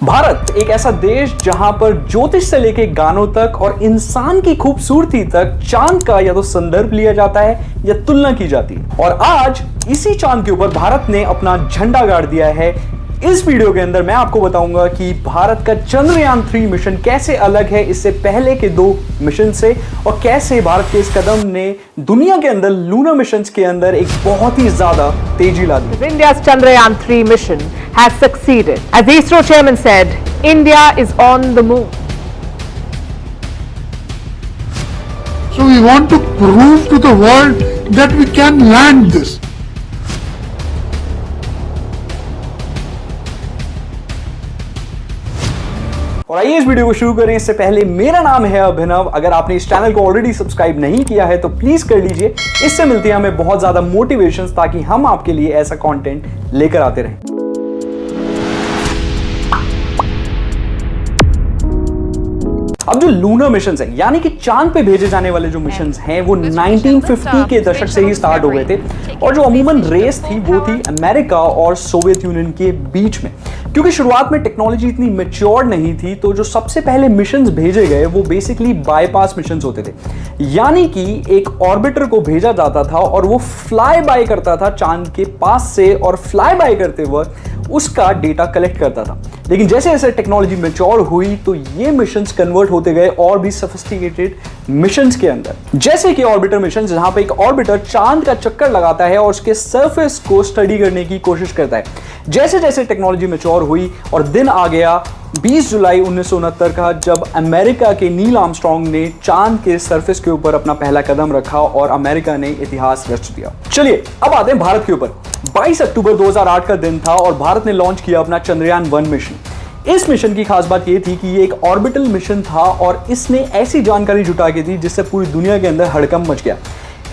भारत एक ऐसा देश जहां पर ज्योतिष से लेके गानों तक और इंसान की खूबसूरती तक चांद का या तो संदर्भ लिया जाता है या तुलना की जाती है। और आज इसी चांद के ऊपर भारत ने अपना झंडा गाड़ दिया है। इस वीडियो के अंदर मैं आपको बताऊंगा कि भारत का चंद्रयान 3 मिशन कैसे अलग है इससे पहले के 2 मिशन से, और कैसे भारत के इस कदम ने दुनिया के अंदर लूनर मिशंस के अंदर एक बहुत ही ज्यादा तेजी ला दी। India's Chandrayaan 3 mission has succeeded. As the ISRO chairman said, India is on the moon. So we want to prove to the world that we can land this. और आइए इस वीडियो को शुरू करें। इससे पहले मेरा नाम है अभिनव। अगर आपने इस चैनल को ऑलरेडी सब्सक्राइब नहीं किया है तो प्लीज कर लीजिए। इससे मिलती है हमें बहुत ज्यादा मोटिवेशन ताकि हम आपके लिए ऐसा कंटेंट लेकर आते रहें। अब जो लूनर मिशंस हैं यानी कि चांद पे भेजे जाने वाले जो मिशंस हैं वो 1950 के दशक से ही स्टार्ट हो गए थे, और जो अमूमन रेस थी वो थी अमेरिका और सोवियत यूनियन के बीच में। क्योंकि शुरुआत में टेक्नोलॉजी इतनी मैच्योर नहीं थी तो जो सबसे पहले मिशंस भेजे गए वो बेसिकली बाईपास मिशंस होते थे, यानी कि एक ऑर्बिटर को भेजा जाता था और वो फ्लाई बाय करता था चांद के पास से, और फ्लाई बाय करते वक्त उसका डेटा कलेक्ट करता था। लेकिन जैसे जैसे टेक्नोलॉजी मैच्योर हुई तो ये मिशंस कन्वर्ट होते गए और भी सोफिस्टिकेटेड मिशंस के अंदर, जैसे कि ऑर्बिटर मिशन, जहां पे एक ऑर्बिटर चांद का चक्कर लगाता है और उसके सरफेस को स्टडी करने की कोशिश करता है। जैसे जैसे टेक्नोलॉजी मैच्योर हुई और दिन आ गया 20 जुलाई 1969 का, जब अमेरिका के नील आर्मस्ट्रांग ने चांद के सरफेस के ऊपर अपना पहला कदम रखा और अमेरिका ने इतिहास रच दिया। चलिए अब आते हैं भारत के ऊपर। 22 अक्टूबर 2008 का दिन था और भारत ने लॉन्च किया अपना चंद्रयान 1 मिशन। इस मिशन की खास बात यह थी कि ये एक ऑर्बिटल मिशन था और इसने ऐसी जानकारी जुटा के दी जिससे पूरी दुनिया के अंदर हड़कंप मच गया।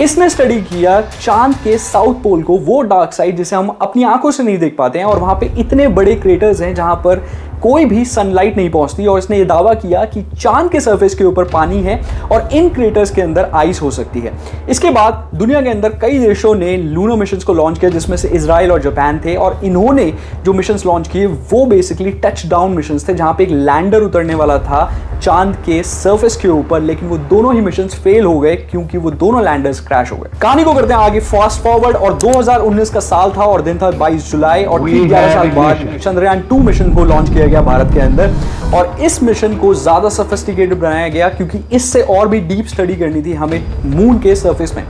इसने स्टडी किया चांद के साउथ पोल को, वो डार्क साइड जिसे हम अपनी आंखों से नहीं देख पाते हैं, और वहां पे इतने बड़े क्रेटर्स हैं जहां पर कोई भी सनलाइट नहीं पहुंचती। और इसने ये दावा किया कि चांद के सरफेस के ऊपर पानी है और इन क्रेटर्स के अंदर आइस हो सकती है। इसके बाद दुनिया के अंदर कई देशों ने लूनर मिशंस को लॉन्च किया, जिसमें से इजराइल और जापान थे, और इन्होंने जो मिशंस लॉन्च किए वो बेसिकली टच डाउन मिशंस थे, जहां पे एक लैंडर उतरने वाला था चांद के सरफेस के ऊपर, लेकिन वो दोनों ही मिशंस फेल हो गए क्योंकि वो दोनों लैंडर्स क्रैश हो गए। कहानी को करते हैं आगे फास्ट फॉरवर्ड, और 2019 का साल था और दिन था 22 जुलाई, और 11 साल बाद चंद्रयान 2 मिशन को लॉन्च किया गया भारत के अंदर। और इस मिशन को ज्यादा सोफिस्टिकेटेड बनाया गया क्योंकि इससे और भी डीप स्टडी करनी थी हमें मून के सरफेस में।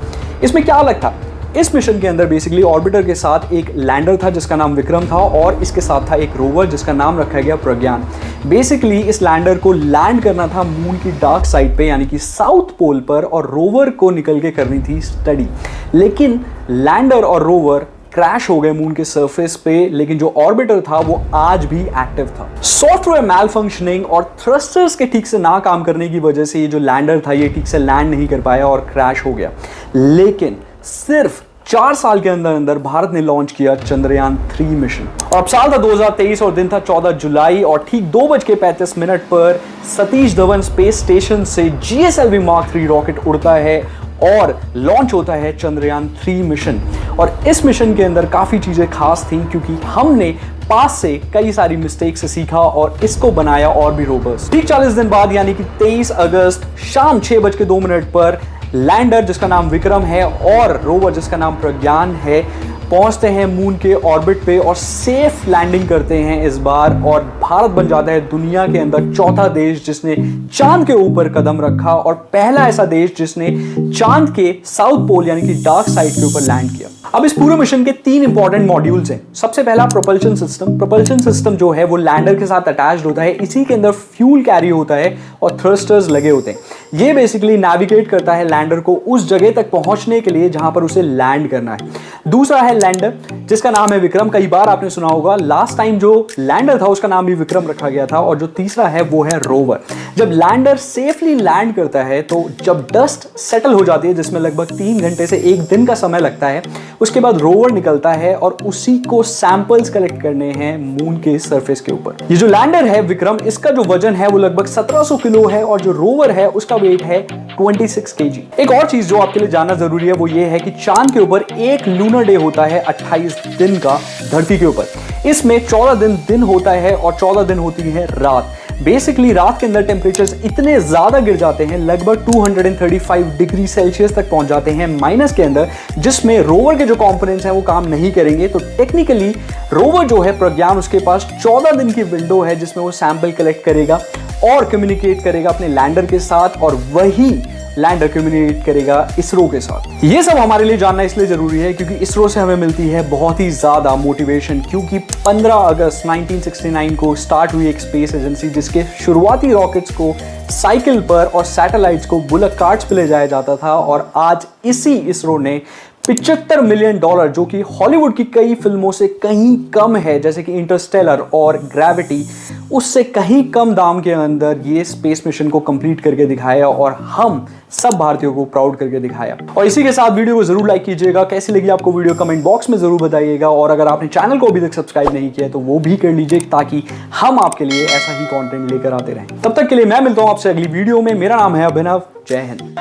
इसमें क्या अलग था? इस मिशन के अंदर बेसिकली ऑर्बिटर के साथ एक लैंडर था जिसका नाम विक्रम था, और इसके साथ था एक रोवर जिसका नाम रखा गया प्रज्ञान। बेसिकली इस लैंडर को लैंड करना था मून की डार्क साइड पे यानी कि साउथ पोल पर, और रोवर को निकल के करनी थी स्टडी। लेकिन लैंडर और रोवर क्रैश हो गए मून के सरफेस पे, लेकिन जो ऑर्बिटर था वो आज भी एक्टिव था। सॉफ्टवेयर मैल फंक्शनिंग और थ्रस्टर्स के ठीक से ना काम करने की वजह से ये जो लैंडर था ये ठीक से लैंड नहीं कर पाया और क्रैश हो गया। लेकिन सिर्फ 4 साल के अंदर अंदर भारत ने लॉन्च किया चंद्रयान 3 मिशन। और अब साल था 2023 और दिन था 14 जुलाई, और ठीक 2:35 पर सतीश धवन स्पेस स्टेशन से GSLV Mark 3 रॉकेट उड़ता है और लॉन्च होता है चंद्रयान 3 मिशन। और इस मिशन के अंदर काफ़ी चीज़ें खास थी क्योंकि हमने पास से कई सारी मिस्टेक से सीखा और इसको बनाया और भी रोबस्ट। ठीक 40 दिन बाद यानी कि 23 अगस्त शाम 6:02 पर लैंडर जिसका नाम विक्रम है और रोवर जिसका नाम प्रज्ञान है पहुंचते हैं मून के ऑर्बिट पे और सेफ लैंडिंग करते हैं इस बार, और भारत बन जाता है दुनिया के अंदर चौथा देश जिसने चांद के ऊपर कदम रखा और पहला ऐसा देश जिसने चांद के साउथ पोल यानी कि डार्क साइड के ऊपर लैंड किया। अब इस पूरे मिशन के 3 इंपॉर्टेंट मॉड्यूल्स हैं। सबसे पहला प्रोपल्शन सिस्टम। प्रोपल्शन सिस्टम जो है वो लैंडर के साथ अटैच्ड होता है, इसी के अंदर फ्यूल कैरी होता है और थ्रस्टर्स लगे होते हैं। ये बेसिकली नेविगेट करता है लैंडर को उस जगह तक पहुंचने के लिए जहां पर उसे लैंड करना है। दूसरा है लैंडर जिसका नाम है विक्रम। कई बार आपने सुना होगा, लास्ट टाइम जो लैंडर था उसका नाम भी विक्रम रखा गया था। और जो तीसरा है वो है रोवर। जब लैंडर सेफली लैंड करता है तो जब डस्ट सेटल हो जाती है जिसमें लगभग 3 घंटे से 1 दिन का समय लगता है, उसके बाद रोवर निकलता है और उसी को सैंपल्स कलेक्ट करने हैं मून के सरफेस के ऊपर। ये जो लैंडर है विक्रम, इसका जो वजन है वो लगभग 1700 किलो है और जो रोवर है उसका वेट है 26 केजी। एक और चीज जो आपके लिए जानना जरूरी है वो ये है कि चांद के ऊपर एक लूनर डे होता है 28 दिन का धरती के ऊपर। इसमें 14 दिन होता है और 14 दिन होती है रात। बेसिकली रात के अंदर टेम्परेचर्स इतने ज्यादा गिर जाते हैं, लगभग 235 डिग्री सेल्सियस तक पहुंच जाते हैं माइनस के अंदर, जिसमें रोवर के जो कंपोनेंट्स हैं वो काम नहीं करेंगे। तो टेक्निकली रोवर जो है प्रज्ञान, उसके पास 14 दिन की विंडो है जिसमें वो सैंपल कलेक्ट करेगा और कम्युनिकेट करेगा अपने लैंडर के साथ, और वही लैंडर कम्युनिकेट करेगा इसरो के साथ। ये सब हमारे लिए जानना इसलिए जरूरी है क्योंकि इसरो से हमें मिलती है बहुत ही ज्यादा मोटिवेशन, क्योंकि 15 अगस्त 1969 को स्टार्ट हुई एक स्पेस एजेंसी जिसके शुरुआती रॉकेट्स को साइकिल पर और सैटेलाइट्स को बुलक कार्ट्स पे ले जाया जाता था। और आज इसी इसरो ने $75 मिलियन, जो कि हॉलीवुड की कई फिल्मों से कहीं कम है, जैसे कि इंटरस्टेलर और ग्रेविटी, उससे कहीं कम दाम के अंदर ये स्पेस मिशन को कंप्लीट करके दिखाया और हम सब भारतीयों को प्राउड करके दिखाया। और इसी के साथ वीडियो को जरूर लाइक कीजिएगा। कैसी लगी आपको वीडियो कमेंट बॉक्स में जरूर बताइएगा, और अगर आपने चैनल को अभी तक सब्सक्राइब नहीं किया है तो वो भी कर लीजिए ताकि हम आपके लिए ऐसा ही कंटेंट लेकर आते रहें। तब तक के लिए मैं मिलता हूं आपसे अगली वीडियो में। मेरा नाम है अभिनव। जय हिंद।